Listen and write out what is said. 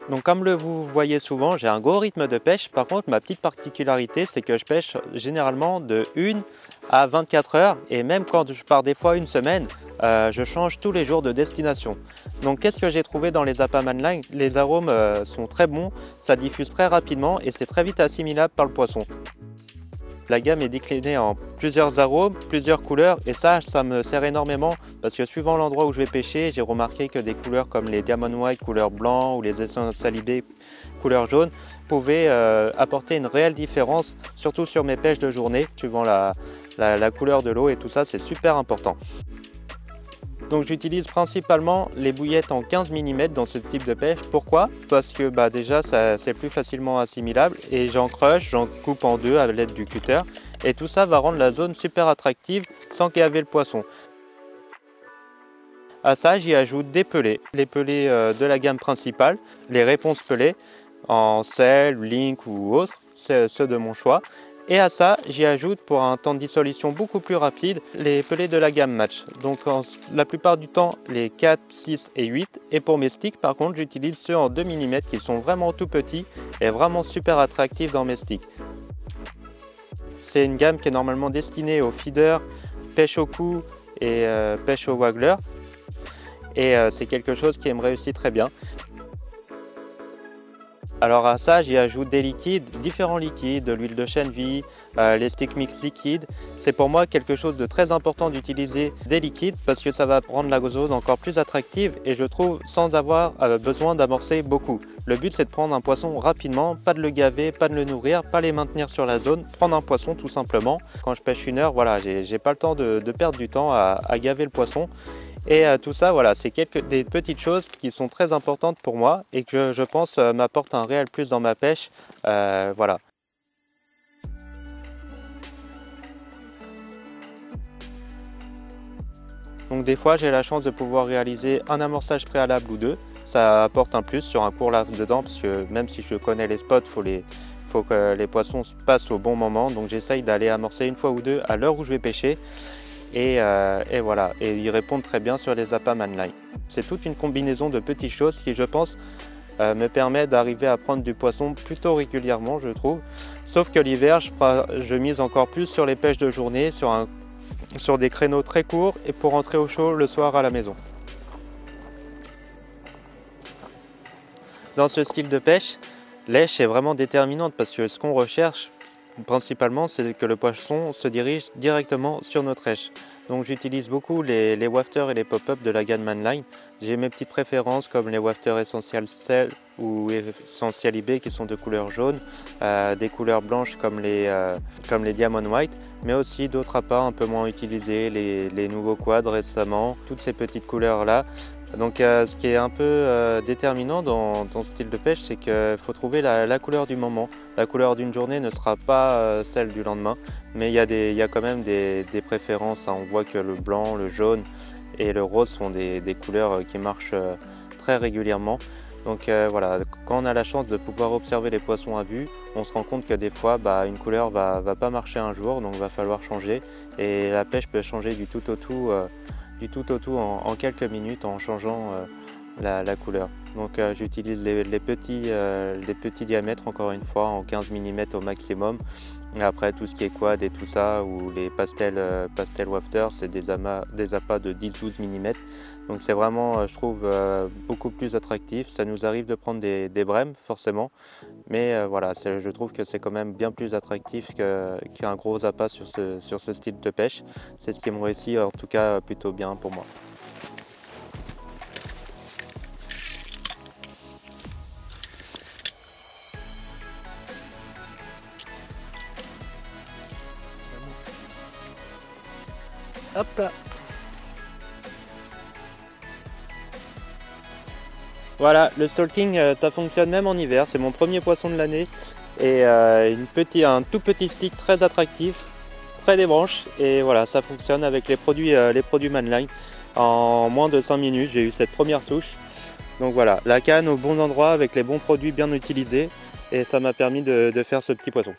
Donc comme vous voyez souvent, j'ai un gros rythme de pêche. Par contre, ma petite particularité, c'est que je pêche généralement de 1 à 24 heures. Et même quand je pars des fois une semaine, je change tous les jours de destination. Donc qu'est-ce que j'ai trouvé dans les appâts Manline? Les arômes sont très bons, ça diffuse très rapidement et c'est très vite assimilable par le poisson. La gamme est déclinée en plusieurs arômes, plusieurs couleurs et ça me sert énormément parce que suivant l'endroit où je vais pêcher, j'ai remarqué que des couleurs comme les Diamond White couleur blanc ou les Essential IB couleur jaune pouvaient apporter une réelle différence, surtout sur mes pêches de journée, suivant la couleur de l'eau et tout ça, c'est super important. Donc j'utilise principalement les bouillettes en 15 mm dans ce type de pêche. Pourquoi? Parce que déjà c'est plus facilement assimilable et j'en crush, j'en coupe en deux à l'aide du cutter. Et tout ça va rendre la zone super attractive sans gaver le poisson. À ça j'y ajoute des pelets. Les pelets de la gamme principale, les réponses pelées en sel, link ou autre, c'est ceux de mon choix. Et à ça, j'y ajoute pour un temps de dissolution beaucoup plus rapide les pelets de la gamme Match. Donc la plupart du temps les 4, 6 et 8. Et pour mes sticks par contre j'utilise ceux en 2 mm qui sont vraiment tout petits et vraiment super attractifs dans mes sticks. C'est une gamme qui est normalement destinée aux feeders, pêche au cou et pêche au waggler. Et c'est quelque chose qui me réussit très bien. Alors à ça, j'y ajoute des liquides, différents liquides, de l'huile de chènevis, les stick mix liquides. C'est pour moi quelque chose de très important d'utiliser des liquides parce que ça va rendre la zone encore plus attractive et je trouve sans avoir besoin d'amorcer beaucoup. Le but c'est de prendre un poisson rapidement, pas de le gaver, pas de le nourrir, pas les maintenir sur la zone, prendre un poisson tout simplement. Quand je pêche 1 heure, voilà, j'ai pas le temps de perdre du temps à gaver le poisson. Et tout ça, voilà, c'est des petites choses qui sont très importantes pour moi et que je pense m'apportent un réel plus dans ma pêche. Voilà. Donc des fois, j'ai la chance de pouvoir réaliser un amorçage préalable ou deux. Ça apporte un plus sur un court laps de temps parce que même si je connais les spots, faut que les poissons se passent au bon moment. Donc j'essaye d'aller amorcer une fois ou deux à l'heure où je vais pêcher. Et voilà, et ils répondent très bien sur les appâts Manline. C'est toute une combinaison de petites choses qui, je pense, me permet d'arriver à prendre du poisson plutôt régulièrement, je trouve. Sauf que l'hiver, je mise encore plus sur les pêches de journée, sur des créneaux très courts et pour rentrer au chaud le soir à la maison. Dans ce style de pêche, l'èche est vraiment déterminante parce que ce qu'on recherche, principalement, c'est que le poisson se dirige directement sur notre èche. Donc j'utilise beaucoup les wafters et les pop-up de la gamme Manline. J'ai mes petites préférences comme les wafters Essential Cell ou Essential IB qui sont de couleur jaune, des couleurs blanches comme les Diamond White, mais aussi d'autres appâts un peu moins utilisés, les nouveaux quads récemment, toutes ces petites couleurs là. Donc ce qui est un peu déterminant dans ce style de pêche, c'est qu'il faut trouver la couleur du moment. La couleur d'une journée ne sera pas celle du lendemain, mais il y a quand même des préférences, hein. On voit que le blanc, le jaune et le rose sont des couleurs qui marchent très régulièrement. Donc voilà, quand on a la chance de pouvoir observer les poissons à vue, on se rend compte que des fois une couleur va pas marcher un jour, donc il va falloir changer. Et la pêche peut changer du tout au tout en quelques minutes en changeant la couleur. Donc j'utilise les petits diamètres encore une fois en 15 mm au maximum. Et après tout ce qui est quad et tout ça, ou les pastel wafter, c'est des appâts de 10-12 mm. Donc c'est vraiment, je trouve, beaucoup plus attractif. Ça nous arrive de prendre des brèmes forcément, mais voilà, je trouve que c'est quand même bien plus attractif qu'un gros appât sur ce style de pêche. C'est ce qui me réussit en tout cas plutôt bien pour moi. Hop là. Voilà, le stalking ça fonctionne même en hiver, c'est mon premier poisson de l'année et un tout petit stick très attractif près des branches et voilà, ça fonctionne avec les produits Manline. En moins de 5 minutes j'ai eu cette première touche. Donc voilà, la canne au bon endroit avec les bons produits bien utilisés et ça m'a permis de faire ce petit poisson.